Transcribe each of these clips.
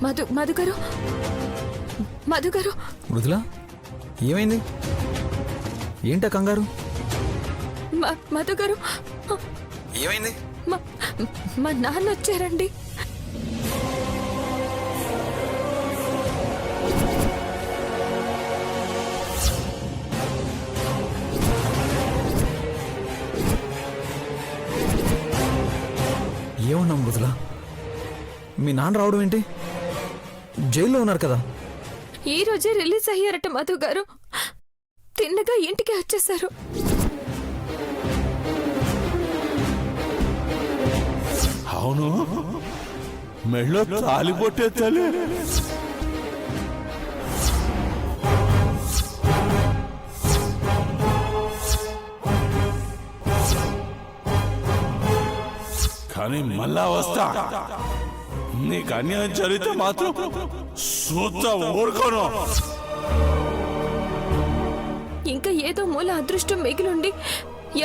మధుగారు మధుగారు. మృదుల ఏమైంది? ఏంటా కంగారు? మధుగారు ఏమైంది? మా నాన్న వచ్చారండి. ఏమన్నా మృదుల, మీ నాన్న రావడం ఏంటి? జైల్లో ఉన్నారు కదా. ఈ రోజే రిలీజ్ అయ్యారట మధుగారు. తిన్నగా ఇంటికి వచ్చేశారు. అవును, మెళ్ళో తాలిబొట్టే తల్లి. కానీ మళ్ళా వస్తా. నీకు అన్యాయం జరిగితే మాత్రం చూస్తా ఊరుకోను. ఇంకా ఏదో మూల అదృష్టం మిగిలుండి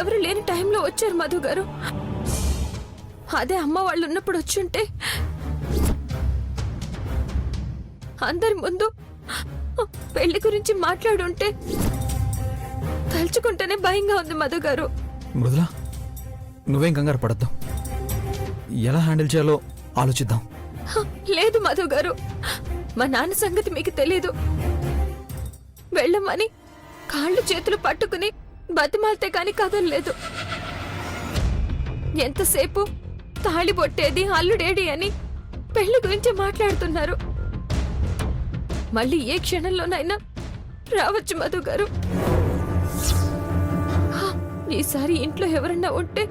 ఎవరు లేని టైంలో వచ్చారు మధుగారు. అదే అమ్మ వాళ్ళు ఉన్నప్పుడు వచ్చుంటే అందరి ముందు పెళ్లి గురించి మాట్లాడుంటే తలుచుకుంటేనే భయంగా ఉంది మధుగారు. మృదుల, నువ్వేం కంగారు పడద్దు. ఎలా హ్యాండిల్ చేయాలో ఆలోచిద్దాం. లేదు మధుగారు, మా నాన్న సంగతి మీకు తెలీదు. వెళ్ళమని కాళ్ళు చేతులు పట్టుకుని బతిమాలితే కాని కదలలేదు. ఎంతసేపు తాళి పొట్టేది అల్లుడేడి అని పెళ్లి గురించి మాట్లాడుతున్నారు. మళ్ళీ ఏ క్షణంలోనైనా రావచ్చు మధుగారు. ఈసారి ఇంట్లో ఎవరన్నా ఉంటే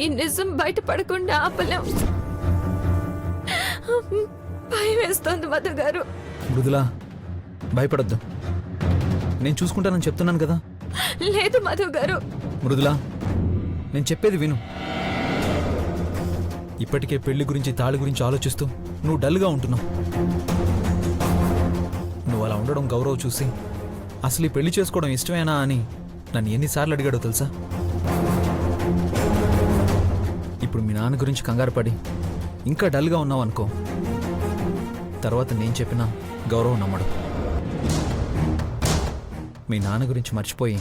ఈ నిజం బయటపడకుండా ఆపలేం. భయం వేస్తోంది మధుగారు. మృదుల, భయపడద్దు. నేను చూసుకుంటానని చెప్తున్నాను కదా. లేదు మధుగారు. మృదుల, నేను చెప్పేది విను. ఇప్పటికే పెళ్లి గురించి తాళి గురించి ఆలోచిస్తూ నువ్వు డల్గా ఉంటున్నావు. నువ్వు అలా ఉండడం గౌరవ్ చూసి అసలు ఈ పెళ్లి చేసుకోవడం ఇష్టమేనా అని నన్ను ఎన్నిసార్లు అడిగాడో తెలుసా? ఇప్పుడు మీ నాన్న గురించి కంగారు పడి ఇంకా డల్గా ఉన్నావు అనుకో, తర్వాత నేను చెప్పినా గౌరవం నమ్మడు. మీ నాన్న గురించి మర్చిపోయి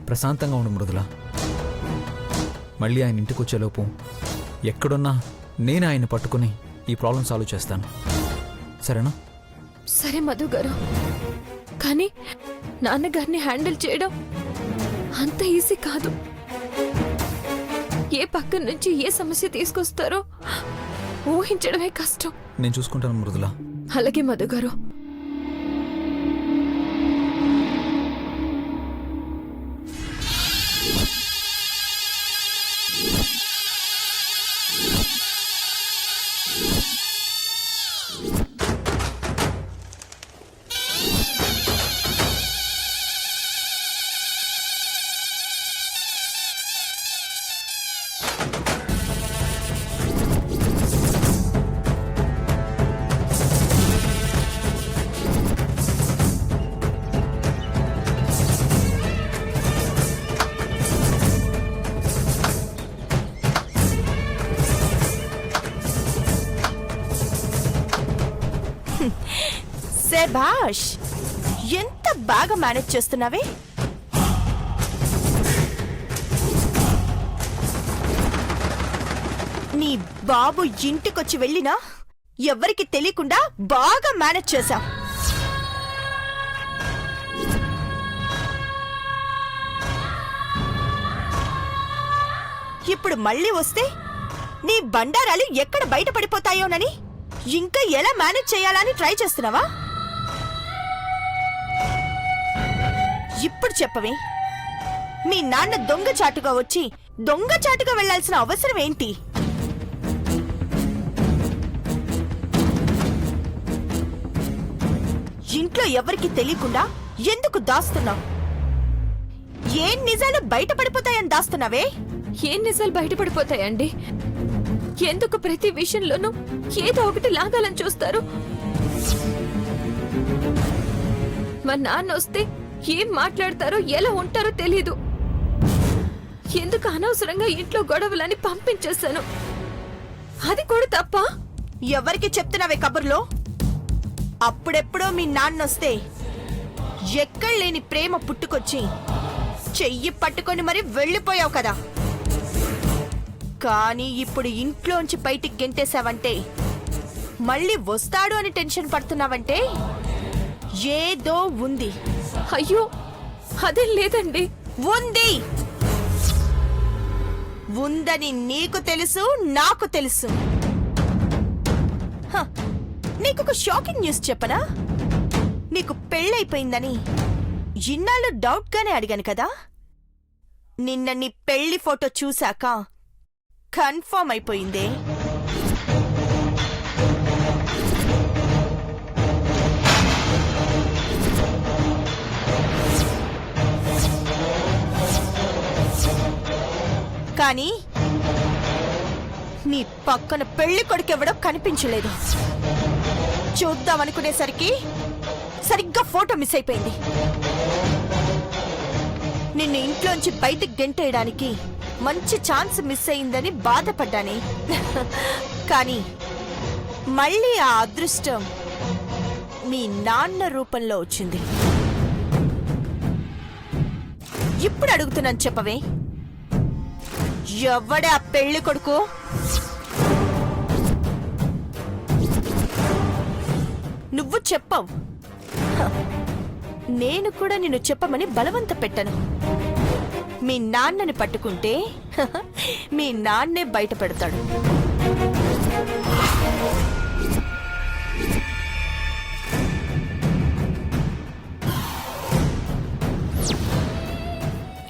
ప్రశాంతంగా ఉండు మృదుల. మళ్ళీ ఆయన ఇంటికి వచ్చేలోపు ఎక్కడున్నా నేను ఆయన్ని పట్టుకుని ఈ ప్రాబ్లం సాల్వ్ చేస్తాను. సరేనా? సరే మధుగారు, కానీ నాన్నగారిని హ్యాండిల్ చేయడం అంత ఈజీ కాదు. ఏ పక్క నుంచి ఏ సమస్య తీసుకొస్తారో ఊహించడమే కష్టం. నేను చూసుకుంటాను మృదుల. అలాగే మధుగారు. శభాష్, ఎంత బాగా మేనేజ్ చేస్తున్నావే. నీ బాబు ఇంటికొచ్చి వెళ్ళినా ఎవ్వరికి తెలియకుండా బాగా మేనేజ్ చేశావు. ఇప్పుడు మళ్ళీ వస్తే నీ బండారాలు ఎక్కడ బయటపడిపోతాయోనని ఇంకా ఎలా మేనేజ్ చేయాలని ట్రై చేస్తున్నావా? ఇప్పుడు చెప్పవే, మీ నాన్న దొంగచాటుగా వచ్చి దొంగచాటుగా వెళ్లాల్సిన అవసరం ఏంటి? ఇంట్లో ఎవరికి తెలియకుండా ఎందుకు దాస్తున్నావు? ఏం నిజాలు బయటపడిపోతాయని దాస్తున్నావే? ఏం నిజాలు బయటపడిపోతాయండి? ఎందుకు ప్రతి విషయంలోనూ ఏదో ఒకటి లాగాలని చూస్తారు? మా నాన్న వస్తే ఏం మాట్లాడతారో ఎలా ఉంటారో తెలీదు. ఎందుకు అనవసరంగా ఇంట్లో గొడవలని పంపించేశాను. అది కూడా తప్ప? ఎవరికి చెప్తున్నావే కబుర్లో? అప్పుడెప్పుడో మీ నాన్నొస్తే ఎక్కడ లేని ప్రేమ పుట్టుకొచ్చి చెయ్యి పట్టుకొని మరి వెళ్ళిపోయావు కదా. కానీ ఇప్పుడు ఇంట్లోంచి బయటికి గెంటేశావంటే, మళ్ళీ వస్తాడు అని టెన్షన్ పడుతున్నావంటే ఏదో ఉంది. అయ్యో అదేం లేదండి. ఉంది ఉందని నీకు తెలుసు, నాకు తెలుసు. హ, నీకొక షాకింగ్ న్యూస్ చెప్పనా? నీకు పెళ్ళైపోయిందని ఇన్నాళ్ళు డౌట్ గానే అడిగాను కదా. నిన్న నీ పెళ్లి ఫోటో చూశాక కన్ఫర్మ్ అయిపోయిందే. కానీ నీ పక్కన పెళ్లి కొడుకెవడో కనిపించలేదు. చూద్దామనుకునేసరికి సరిగ్గా ఫోటో మిస్ అయిపోయింది. నిన్ను ఇంట్లోంచి బయటికి గెంటేయడానికి మంచి ఛాన్స్ మిస్ అయిందని బాధపడ్డానే. కానీ మళ్ళీ ఆ అదృష్టం మీ నాన్న రూపంలో వచ్చింది. ఇప్పుడు అడుగుతున్నాను, చెప్పవే, ఎవడే ఆ పెళ్లి కొడుకు? నువ్వు చెప్పవు. హ, నేను కూడా నిన్ను చెప్పమని బలవంత పెట్టను. మీ నాన్నని పట్టుకుంటే మీ నాన్నే బయట పెడతాడు.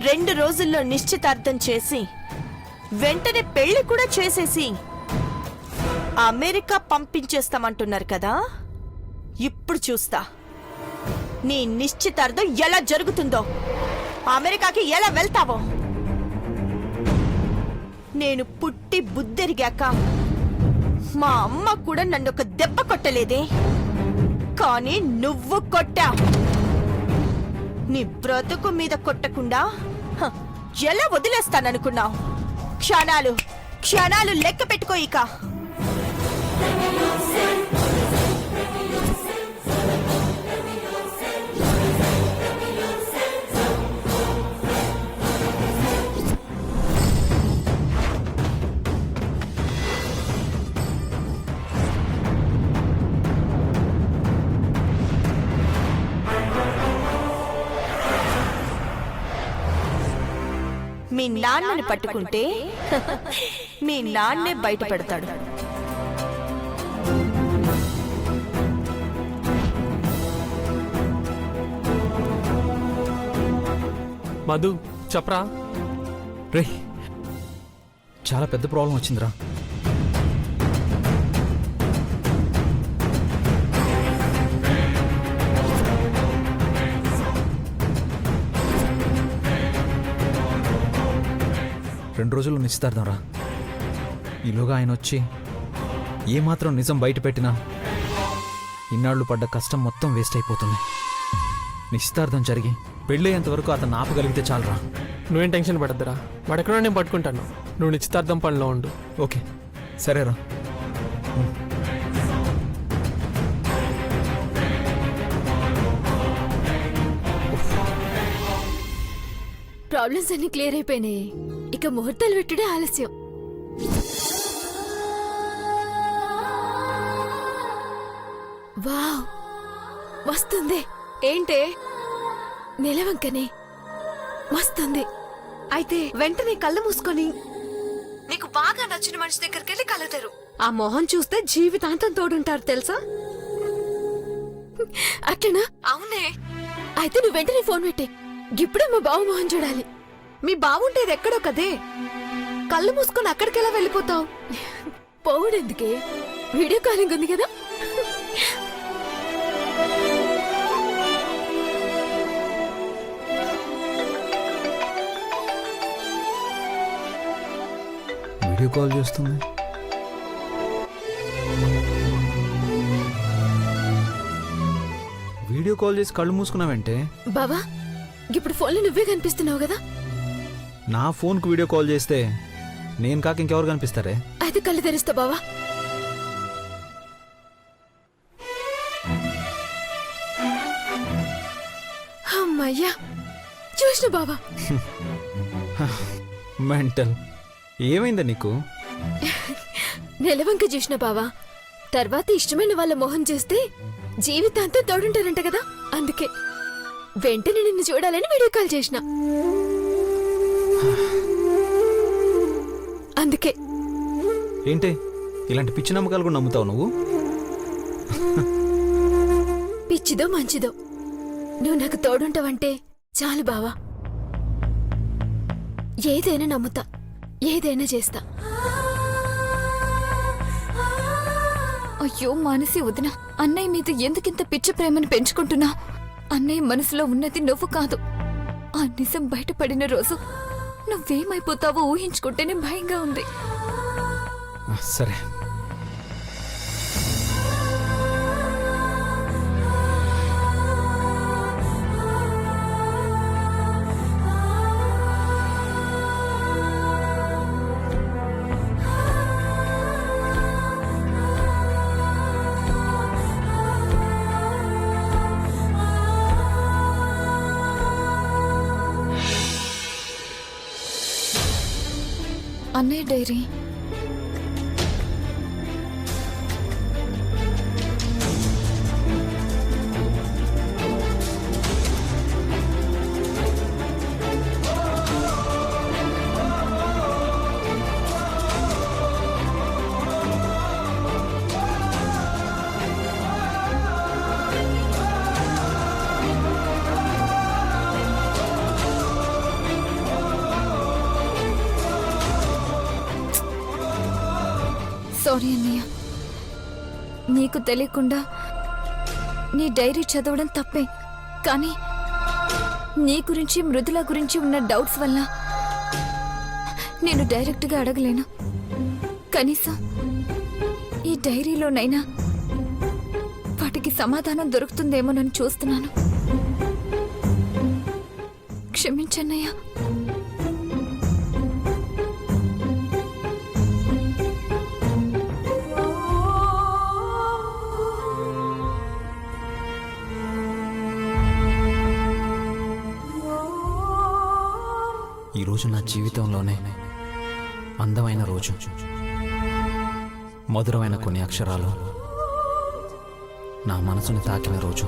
రెండు రోజుల్లో నిశ్చితార్థం చేసి వెంటనే పెళ్లి కూడా చేసేసి అమెరికా పంపించేస్తామంటున్నారు కదా. ఇప్పుడు చూస్తా నీ నిశ్చితార్థం ఎలా జరుగుతుందో, అమెరికాకి ఎలా వెళ్తావో. నేను పుట్టి బుద్ధెరిగాక మా అమ్మ కూడా నన్ను ఒక దెబ్బ కొట్టలేదే, కానీ నువ్వు కొట్టా. నీ బ్రతుకు మీద కొట్టకుండా హ, ఎలా వదిలేస్తాననుకున్నావు? క్షణాలు క్షణాలు లెక్క పెట్టుకో ఇక. మీ నాన్నని పట్టుకుంటే మీ నాన్నే బయట పెడతాడు. మధు చెప్పరా. రే, చాలా పెద్ద ప్రాబ్లం వచ్చిందిరా. రెండు రోజుల్లో నిశ్చితార్థం రా. ఈలోగా ఆయన వచ్చి ఏమాత్రం నిజం బయట పెట్టినా ఇన్నాళ్ళు పడ్డ కష్టం మొత్తం వేస్ట్ అయిపోతుంది. నిశ్చితార్థం జరిగి పెళ్ళయ్యేంత వరకు అతను ఆపగలిగితే చాలరా. నువ్వేం టెన్షన్ పడద్దురా, వాడెక్కడో నేను పట్టుకుంటాను. నువ్వు నిశ్చితార్థం పనిలో ఉండు. ఓకే సరేరా. ప్రాబ్లమ్స్ అన్ని క్లియర్ అయిపోయినాయి. ఇక ముహూర్తాలు పెట్టుడే ఆలస్యం. వావ్, వస్తుంది. ఏంటే? నిలవంకనే వస్తుంది. అయితే వెంటనే కళ్ళు మూసుకొని నీకు బాగా నచ్చిన మనిషి దగ్గరికి వెళ్ళి కలుగుతారు. ఆ మొహం చూస్తే జీవితాంతం తోడుంటారు తెలుసా? అట్లనా? అవునే. అయితే నువ్వు వెంటనే ఫోన్ పెట్టి ఇప్పుడే మా బావ మొహం చూడాలి. మీ బావుంటేది ఎక్కడో కదే, కళ్ళు మూసుకొని అక్కడికెలా వెళ్ళిపోతావు? పోవుడెందుకే, వీడియో కాలింగ్ ఉంది కదా. వీడియో కాల్ చేస్తుంది. వీడియో కాల్ చేసి కళ్ళు మూసుకున్నావంటే బావా, ఇప్పుడు ఫోన్లో నువ్వే కనిపిస్తున్నావు కదా. నా ఫోన్కు వీడియో కాల్ చేస్తే నేను కాక ఇంకెవరు కనిపిస్తారే? అయితే కళ్ళు తెరుస్తా బావా. అమ్మయ్యా చూసిన బావా. మెంటల్. ఏమైందా నీకు? నెలవంక చూసిన బావా. తర్వాత ఇష్టమైన వాళ్ళ మొహం చూస్తే జీవితాంతం తోడుంటారంట కదా, అందుకే వెంటనే నిన్ను చూడాలని వీడియో కాల్ చేసిన. అందుకే. ఏంటి ఇలాంటి పిచ్చి నమ్మకాలు కూడా నమ్ముతావు నువ్వు? పిచ్చిదో మంచిదో నువ్వు నాకు తోడుంటావంటే చాలు బావా. ఏదైనా నమ్ముతా, ఏదైనా చేస్తా. అయ్యో మానసి వదిన, అన్నయ్య మీద ఎందుకింత పిచ్చి ప్రేమను పెంచుకుంటున్నా? అన్నయ్య మనసులో ఉన్నది నువ్వు కాదు. ఆ నిజం బయటపడిన రోజు నువ్వేమైపోతావో ఊహించుకుంటేనే భయంగా ఉంది. సరే, అన్నయ్య డైరీ. సారీ అన్నయ్య, నీకు తెలియకుండా నీ డైరీ చదవడం తప్పే. కానీ నీ గురించి మృదుల గురించి ఉన్న డౌట్స్ వల్ల నేను డైరెక్ట్గా అడగలేను. కనీసం ఈ డైరీలోనైనా వాటికి సమాధానం దొరుకుతుందేమోనని చూస్తున్నాను. క్షమించన్నయ్య. ఈరోజు నా జీవితంలోనే అందమైన రోజు. మధురమైన కొన్ని అక్షరాలు నా మనసుని తాకిన రోజు.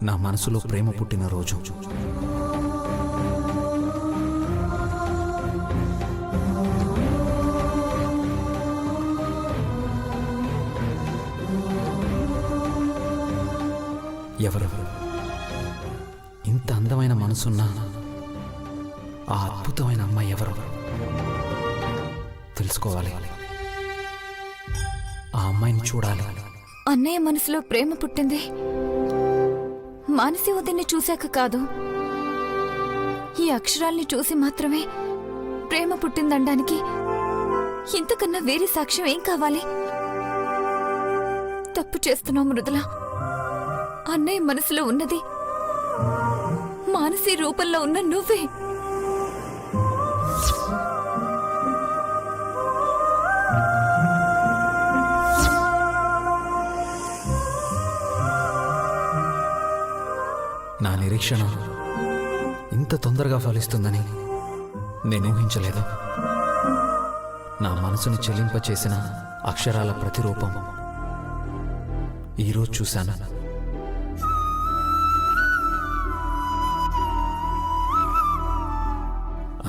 నా మనసులో ప్రేమ పుట్టిన రోజు. ఎవరెవరు ఇంత అందమైన మనసున్న ఆ అద్భుతమైన అమ్మాయి ఎవరు తెలుసుకోవాలి. ఆ అమ్మాయిని చూడాలి. అన్నయ్య మనసులో ప్రేమ పుట్టింది మానసి వదిన్ని చూశాక కాదు, ఈ అక్షరాల్ని చూసి మాత్రమే ప్రేమ పుట్టిందనడానికి ఇంతకన్నా వేరే సాక్ష్యం ఏం కావాలి? తప్పు చేస్తున్నావు మృదుల. అన్నయ్య మనసులో ఉన్నది మానసి రూపంలో ఉన్న నువ్వే. నా నిరీక్షణ ఇంత తొందరగా ఫలిస్తుందని నేను ఊహించలేదు. నా మనసుని చెల్లింపచేసిన అక్షరాల ప్రతిరూపం ఈరోజు చూశాను.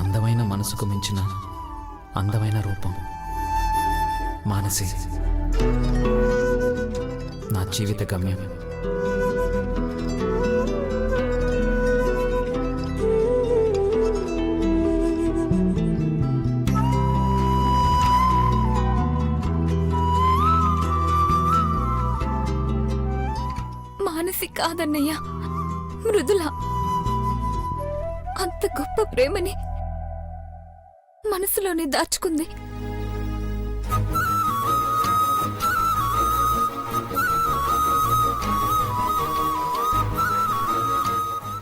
అందమైన మనసుకు మించిన అందమైన రూపం మానసి. నా జీవిత గమ్యం. మానసి కాదన్నయ్య, మృదుల. అంత గొప్ప ప్రేమని మనసులోనే దాచుకుంది.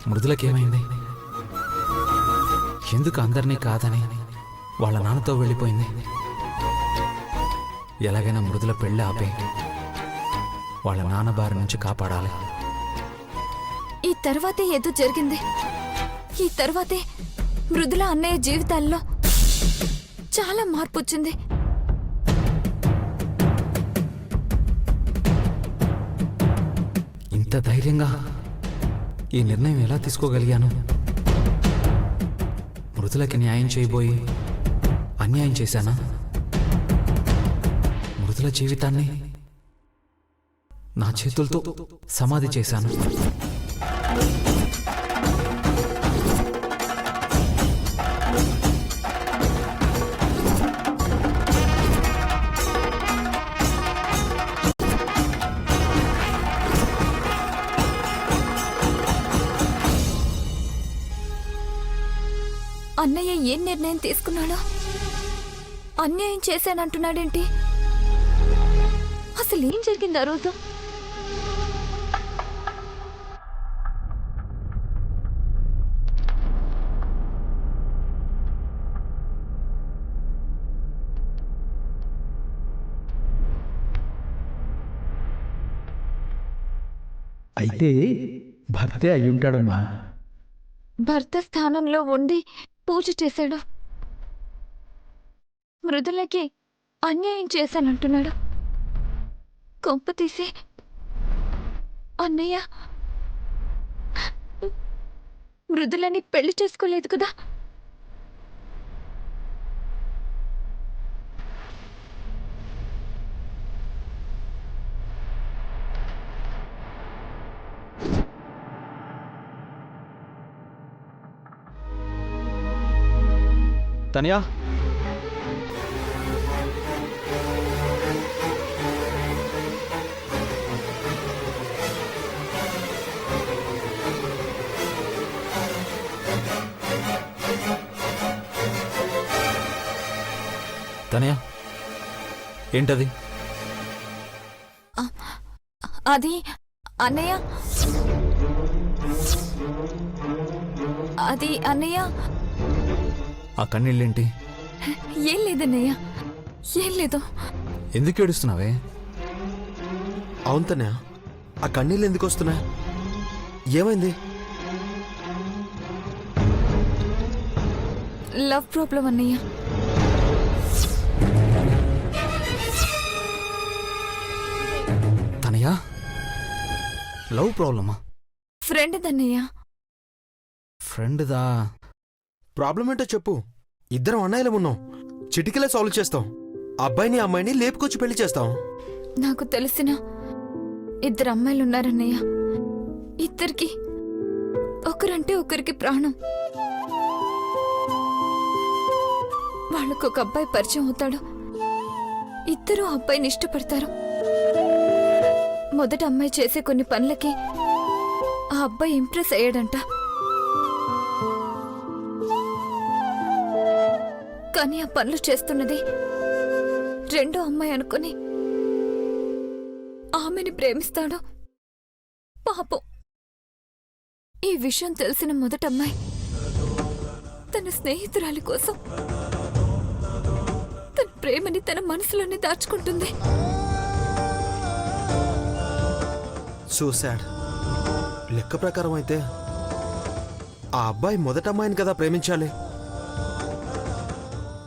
మృదులకేమైంది? ఎందుకు అందరినీ కాదని వాళ్ళ నాన్నతో వెళ్ళిపోయింది? ఎలాగైనా మృదుల పెళ్ళి ఆపే వాళ్ళ నాన్న బారి నుంచి కాపాడాలి. తర్వాతే ఏదో జరిగింది. ఈ తర్వాతే మృదుల అన్నయ్య జీవితాల్లో చాలా మార్పు వచ్చింది. ఇంత ధైర్యంగా ఈ నిర్ణయం ఎలా తీసుకోగలిగాను? మృదులకి న్యాయం చేయబోయి అన్యాయం చేశానా? మృదుల జీవితాన్ని నా చేతులతో సమాధి చేశాను. అన్నయ్య ఏం నిర్ణయం తీసుకున్నాడో? అన్యాయం చేశానంటున్నాడేంటి? అసలు ఏం జరిగింది ఆ రోజు? అయితే భర్తే అయి ఉంటాడమ్మా. భర్త స్థానంలో ఉండి పూజ చేశాడు. మృదులకి అన్యాయం చేశానంటున్నాడు. కొంప తీసి అన్నయ్య మృదులని పెళ్లి చేసుకోలేదు కదా? తనియా, తనియా, ఏంటది? అది అన్నయ్య, అది అన్నయ్య. ఆ కన్నీళ్ళేంటి? ఏం లేదన్నయ్య, ఏం లేదు. ఎందుకు ఏడుస్తున్నావే? అవును తనే, ఆ కన్నీళ్ళు ఎందుకు వస్తున్నాయి? ఏమైంది? లవ్ ప్రాబ్లం అన్నయ్య. తనయా, లవ్ ప్రాబ్లమా? ఫ్రెండ్ దన్నయ్య. ఫ్రెండ్దా? ప్రాబ్లం ఏంటో చెప్పు. ఇద్దరం అన్నయ్యలు ఉన్నాం, చిటికలే సాల్వ్ చేస్తాం. అబ్బాయిని అమ్మాయిని లేపుకొచ్చి పెళ్లి చేస్తాం. నాకు తెలిసిన ఇద్దరు అమ్మాయిలు ఉన్నారన్నయ్య. ఇద్దరికి ఒకరంటే ఒకరికి ప్రాణం. వాళ్ళకు ఒక అబ్బాయి పరిచయం అవుతాడు. ఇద్దరు అబ్బాయిని ఇష్టపడతారు. మొదట అమ్మాయి చేసే కొన్ని పనులకి ఆ అబ్బాయి ఇంప్రెస్ అయ్యాడంట. కానీ ఆ పనులు చేస్తున్నది రెండో అమ్మాయి అనుకుని ఆమెని ప్రేమిస్తాడు. పాపం, ఈ విషయం తెలిసిన మొదటమ్మాయి తన స్నేహితురాలి కోసం తన ప్రేమని తన మనసులోనే దాచుకుంటుంది. So sad. లెక్క ప్రకారం అయితే ఆ అబ్బాయి మొదట అమ్మాయిని కదా ప్రేమించాలి.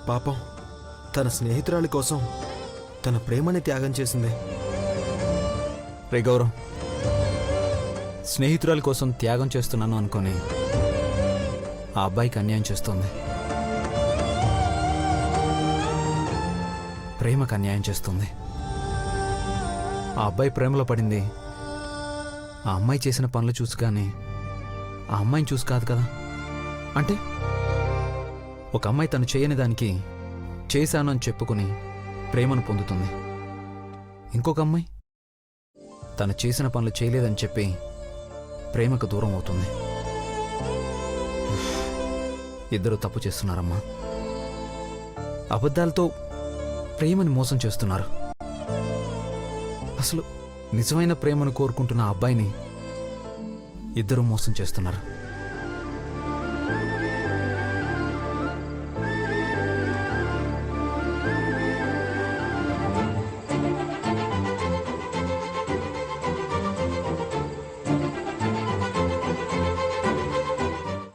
పాపం, తన స్నేహితురాలి కోసం తన ప్రేమని త్యాగం చేసింది. రే గౌరవ్, స్నేహితురాల కోసం త్యాగం చేస్తున్నాను అనుకొని ఆ అబ్బాయికి అన్యాయం చేస్తుంది. ప్రేమకు అన్యాయం చేస్తుంది. ఆ అబ్బాయి ప్రేమలో పడింది ఆ అమ్మాయి చేసిన పనులు చూసి కానీ ఆ అమ్మాయిని చూసి కాదు కదా. అంటే ఒక అమ్మాయి తను చేయని దానికి చేశాను అని చెప్పుకుని ప్రేమను పొందుతుంది. ఇంకొక అమ్మాయి తను చేసిన పనులు చేయలేదని చెప్పి ప్రేమకు దూరం అవుతుంది. ఇద్దరు తప్పు చేస్తున్నారమ్మా. అబద్ధాలతో ప్రేమని మోసం చేస్తున్నారు. అసలు నిజమైన ప్రేమను కోరుకుంటున్న ఆ అబ్బాయిని ఇద్దరు మోసం చేస్తున్నారు.